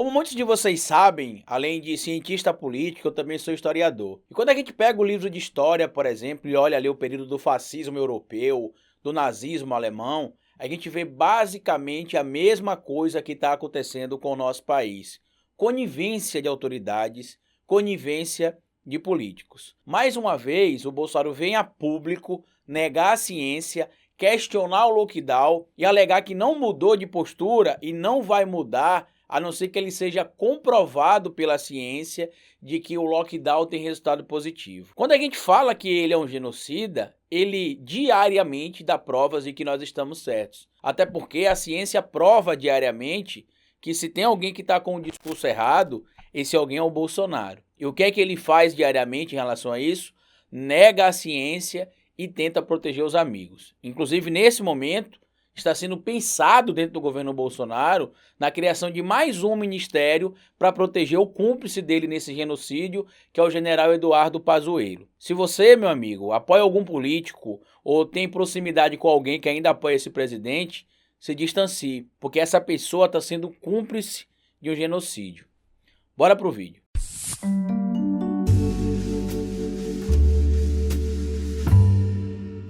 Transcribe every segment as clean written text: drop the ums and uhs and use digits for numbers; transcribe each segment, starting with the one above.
Como muitos de vocês sabem, além de cientista político, eu também sou historiador. E quando a gente pega o livro de história, por exemplo, e olha ali o período do fascismo europeu, do nazismo alemão, a gente vê basicamente a mesma coisa que está acontecendo com o nosso país. Conivência de autoridades, conivência de políticos. Mais uma vez, o Bolsonaro vem a público negar a ciência, questionar o lockdown e alegar que não mudou de postura e não vai mudar a não ser que ele seja comprovado pela ciência de que o lockdown tem resultado positivo. Quando a gente fala que ele é um genocida, ele diariamente dá provas de que nós estamos certos. Até porque a ciência prova diariamente que se tem alguém que está com o discurso errado, esse alguém é o Bolsonaro. E o que é que ele faz diariamente em relação a isso? Nega a ciência e tenta proteger os amigos. Inclusive, nesse momento, está sendo pensado dentro do governo Bolsonaro na criação de mais um ministério para proteger o cúmplice dele nesse genocídio, que é o general Eduardo Pazuello. Se você, meu amigo, apoia algum político ou tem proximidade com alguém que ainda apoia esse presidente, se distancie, porque essa pessoa está sendo cúmplice de um genocídio. Bora pro vídeo.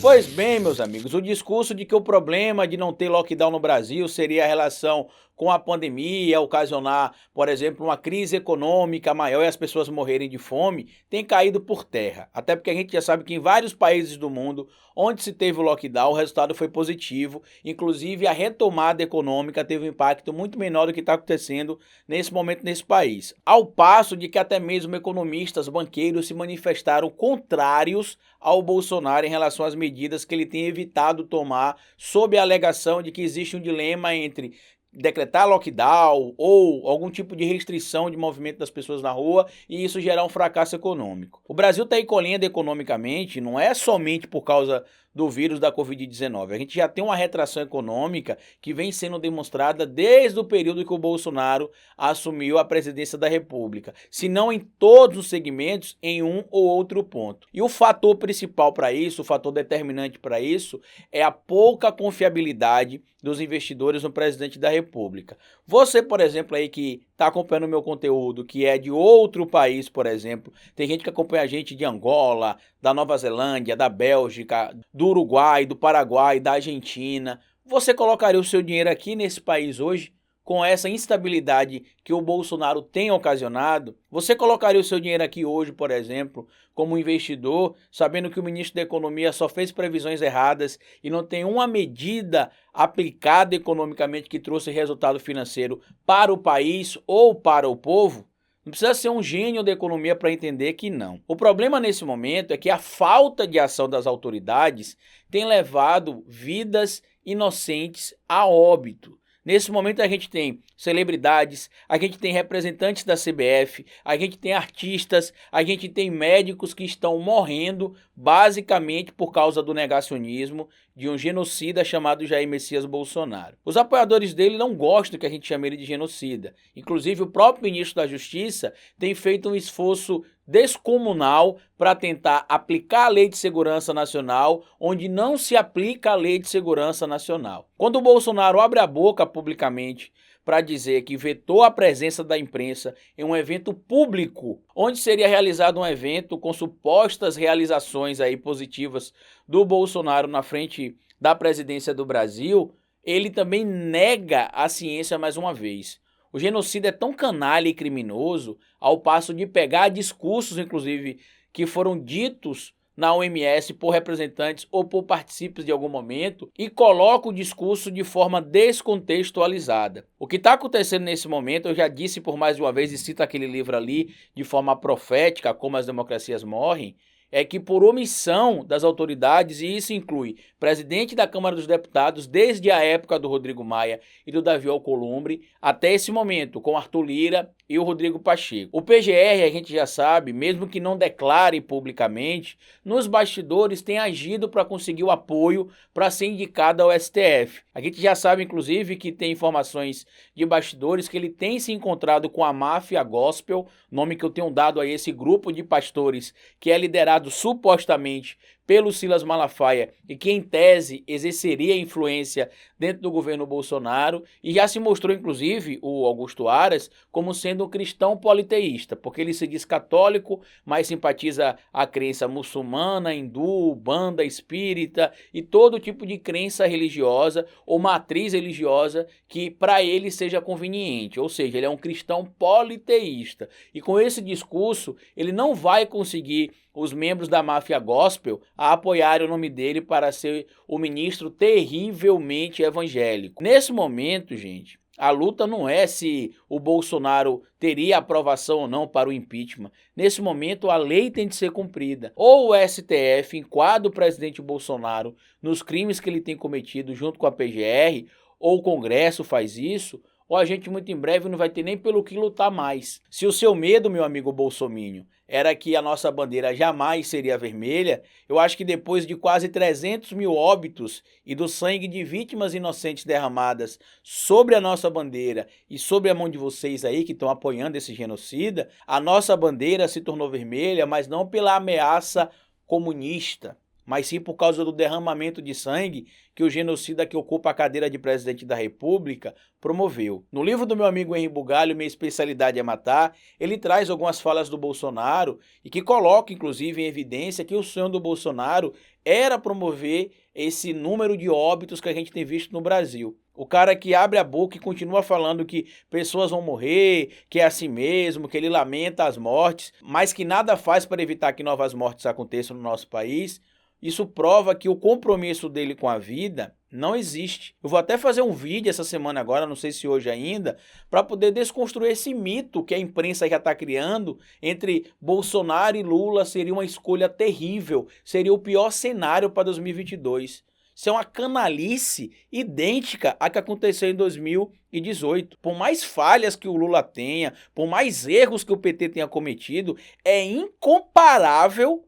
Pois bem, meus amigos, o discurso de que o problema de não ter lockdown no Brasil seria a relação com a pandemia, ocasionar, por exemplo, uma crise econômica maior e as pessoas morrerem de fome, tem caído por terra. Até porque a gente já sabe que em vários países do mundo, onde se teve o lockdown, o resultado foi positivo. Inclusive, a retomada econômica teve um impacto muito menor do que está acontecendo nesse momento nesse país. Ao passo de que até mesmo economistas, banqueiros se manifestaram contrários ao Bolsonaro em relação às medidas que ele tem evitado tomar, sob a alegação de que existe um dilema entre decretar lockdown ou algum tipo de restrição de movimento das pessoas na rua e isso gerar um fracasso econômico. O Brasil está encolhendo economicamente, não é somente por causa do vírus da Covid-19. A gente já tem uma retração econômica que vem sendo demonstrada desde o período que o Bolsonaro assumiu a presidência da República, se não em todos os segmentos, em um ou outro ponto. E o fator principal para isso, o fator determinante para isso, é a pouca confiabilidade dos investidores no presidente da República. Você, por exemplo, aí que está acompanhando o meu conteúdo, que é de outro país, por exemplo, tem gente que acompanha a gente de Angola, da Nova Zelândia, da Bélgica, do Uruguai, do Paraguai, da Argentina. Você colocaria o seu dinheiro aqui nesse país hoje? Com essa instabilidade que o Bolsonaro tem ocasionado, você colocaria o seu dinheiro aqui hoje, por exemplo, como investidor, sabendo que o ministro da Economia só fez previsões erradas e não tem uma medida aplicada economicamente que trouxe resultado financeiro para o país ou para o povo? Não precisa ser um gênio da economia para entender que não. O problema nesse momento é que a falta de ação das autoridades tem levado vidas inocentes a óbito. Nesse momento a gente tem celebridades, a gente tem representantes da CBF, a gente tem artistas, a gente tem médicos que estão morrendo basicamente por causa do negacionismo de um genocida chamado Jair Messias Bolsonaro. Os apoiadores dele não gostam que a gente chame ele de genocida. Inclusive o próprio ministro da Justiça tem feito um esforço descomunal para tentar aplicar a Lei de Segurança Nacional, onde não se aplica a Lei de Segurança Nacional. Quando o Bolsonaro abre a boca publicamente para dizer que vetou a presença da imprensa em um evento público, onde seria realizado um evento com supostas realizações aí positivas do Bolsonaro na frente da presidência do Brasil, ele também nega a ciência mais uma vez. O genocídio é tão canalha e criminoso, ao passo de pegar discursos, inclusive, que foram ditos na OMS por representantes ou por participantes de algum momento e coloca o discurso de forma descontextualizada. O que está acontecendo nesse momento, eu já disse por mais de uma vez e cito aquele livro ali de forma profética, Como as Democracias Morrem, é que por omissão das autoridades, e isso inclui presidente da Câmara dos Deputados desde a época do Rodrigo Maia e do Davi Alcolumbre, até esse momento, com Arthur Lira e o Rodrigo Pacheco. O PGR, a gente já sabe, mesmo que não declare publicamente, nos bastidores tem agido para conseguir o apoio para ser indicado ao STF. A gente já sabe, inclusive, que tem informações de bastidores que ele tem se encontrado com a máfia gospel, nome que eu tenho dado a esse grupo de pastores que é liderado supostamente pelo Silas Malafaia e que, em tese, exerceria influência dentro do governo Bolsonaro, e já se mostrou, inclusive, o Augusto Aras, como sendo um cristão politeísta, porque ele se diz católico, mas simpatiza a crença muçulmana, hindu, banda, espírita e todo tipo de crença religiosa ou matriz religiosa que para ele seja conveniente, ou seja, ele é um cristão politeísta. E com esse discurso, ele não vai conseguir os membros da máfia gospel a apoiarem o nome dele para ser o ministro terrivelmente evangélico. Nesse momento, gente, a luta não é se o Bolsonaro teria aprovação ou não para o impeachment. Nesse momento, a lei tem de ser cumprida. Ou o STF enquadra o presidente Bolsonaro nos crimes que ele tem cometido junto com a PGR, ou o Congresso faz isso, ou a gente muito em breve não vai ter nem pelo que lutar mais. Se o seu medo, meu amigo bolsominion, era que a nossa bandeira jamais seria vermelha, eu acho que depois de quase 300 mil óbitos e do sangue de vítimas inocentes derramadas sobre a nossa bandeira e sobre a mão de vocês aí que estão apoiando esse genocida, a nossa bandeira se tornou vermelha, mas não pela ameaça comunista, mas sim por causa do derramamento de sangue que o genocida que ocupa a cadeira de presidente da República promoveu. No livro do meu amigo Henri Bugalho, Minha Especialidade é Matar, ele traz algumas falas do Bolsonaro e que coloca, inclusive, em evidência que o sonho do Bolsonaro era promover esse número de óbitos que a gente tem visto no Brasil. O cara que abre a boca e continua falando que pessoas vão morrer, que é assim mesmo, que ele lamenta as mortes, mas que nada faz para evitar que novas mortes aconteçam no nosso país. Isso prova que o compromisso dele com a vida não existe. Eu vou até fazer um vídeo essa semana agora, não sei se hoje ainda, para poder desconstruir esse mito que a imprensa já está criando entre Bolsonaro e Lula seria uma escolha terrível, seria o pior cenário para 2022. Isso é uma canalice idêntica à que aconteceu em 2018. Por mais falhas que o Lula tenha, por mais erros que o PT tenha cometido, é incomparável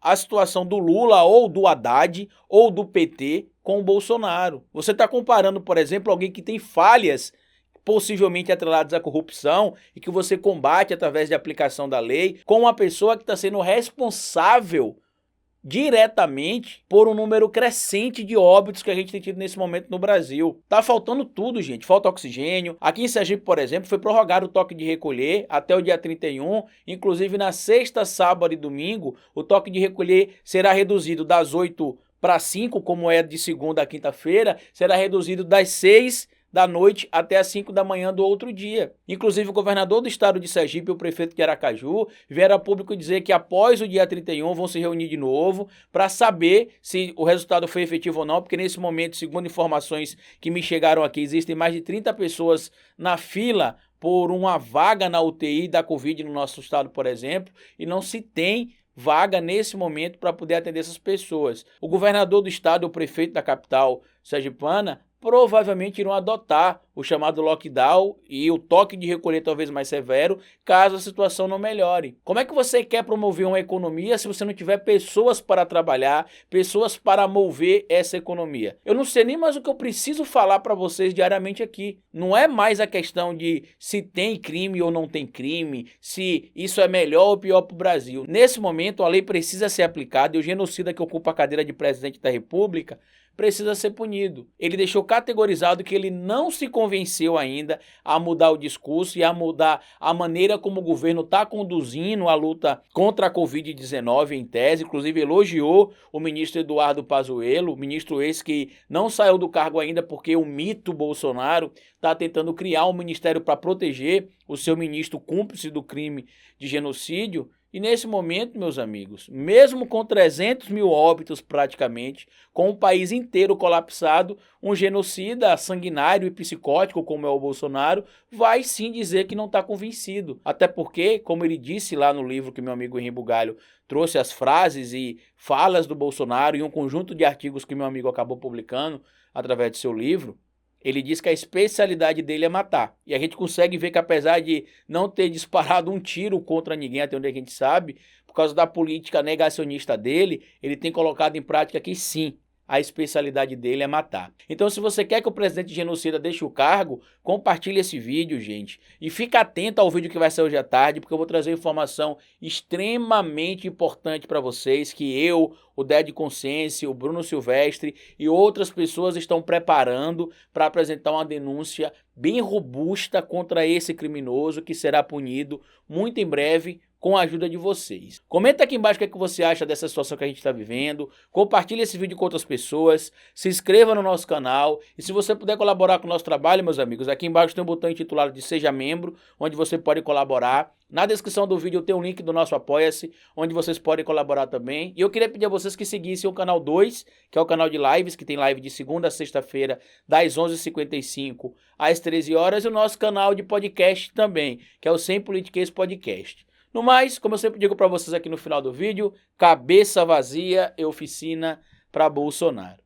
a situação do Lula ou do Haddad ou do PT com o Bolsonaro. Você está comparando, por exemplo, alguém que tem falhas possivelmente atreladas à corrupção e que você combate através de aplicação da lei, com uma pessoa que está sendo responsável diretamente por um número crescente de óbitos que a gente tem tido nesse momento no Brasil. Tá faltando tudo, gente. Falta oxigênio. Aqui em Sergipe, por exemplo, foi prorrogado o toque de recolher até o dia 31. Inclusive, na sexta, sábado e domingo, o toque de recolher será reduzido das 8 para 5, como é de segunda a quinta-feira, será reduzido das 6 da noite até as 5 da manhã do outro dia. Inclusive, o governador do estado de Sergipe e o prefeito de Aracaju vieram a público dizer que após o dia 31 vão se reunir de novo para saber se o resultado foi efetivo ou não, porque nesse momento, segundo informações que me chegaram aqui, existem mais de 30 pessoas na fila por uma vaga na UTI da Covid no nosso estado, por exemplo, e não se tem vaga nesse momento para poder atender essas pessoas. O governador do estado e o prefeito da capital sergipana provavelmente irão adotar o chamado lockdown e o toque de recolher talvez mais severo, caso a situação não melhore. Como é que você quer promover uma economia se você não tiver pessoas para trabalhar, pessoas para mover essa economia? Eu não sei nem mais o que eu preciso falar para vocês diariamente aqui. Não é mais a questão de se tem crime ou não tem crime, se isso é melhor ou pior para o Brasil. Nesse momento, a lei precisa ser aplicada e o genocida que ocupa a cadeira de presidente da República precisa ser punido. Ele deixou categorizado que ele não se convenceu ainda a mudar o discurso e a mudar a maneira como o governo está conduzindo a luta contra a Covid-19 em tese. Inclusive elogiou o ministro Eduardo Pazuello, ministro esse que não saiu do cargo ainda porque o mito Bolsonaro está tentando criar um ministério para proteger o seu ministro cúmplice do crime de genocídio. E nesse momento, meus amigos, mesmo com 300 mil óbitos praticamente, com o país inteiro colapsado, um genocida sanguinário e psicótico como é o Bolsonaro, vai sim dizer que não está convencido. Até porque, como ele disse lá no livro que meu amigo Henri Bugalho trouxe as frases e falas do Bolsonaro e um conjunto de artigos que meu amigo acabou publicando através de seu livro, ele diz que a especialidade dele é matar. E a gente consegue ver que apesar de não ter disparado um tiro contra ninguém, até onde a gente sabe, por causa da política negacionista dele, ele tem colocado em prática que sim, a especialidade dele é matar. Então, se você quer que o presidente genocida deixe o cargo, compartilhe esse vídeo, gente. E fica atento ao vídeo que vai sair hoje à tarde, porque eu vou trazer informação extremamente importante para vocês, que eu, o Ded Consciência, o Bruno Silvestre e outras pessoas estão preparando para apresentar uma denúncia bem robusta contra esse criminoso, que será punido muito em breve com a ajuda de vocês. Comenta aqui embaixo o que é que você acha dessa situação que a gente está vivendo, compartilhe esse vídeo com outras pessoas, se inscreva no nosso canal e se você puder colaborar com o nosso trabalho, meus amigos, aqui embaixo tem um botão intitulado de Seja Membro, onde você pode colaborar. Na descrição do vídeo tem um link do nosso Apoia-se, onde vocês podem colaborar também. E eu queria pedir a vocês que seguissem o canal 2, que é o canal de lives, que tem live de segunda a sexta-feira, das 11h55 às 13 horas, e o nosso canal de podcast também, que é o Sem Politiquês Podcast. No mais, como eu sempre digo para vocês aqui no final do vídeo, cabeça vazia e oficina para Bolsonaro.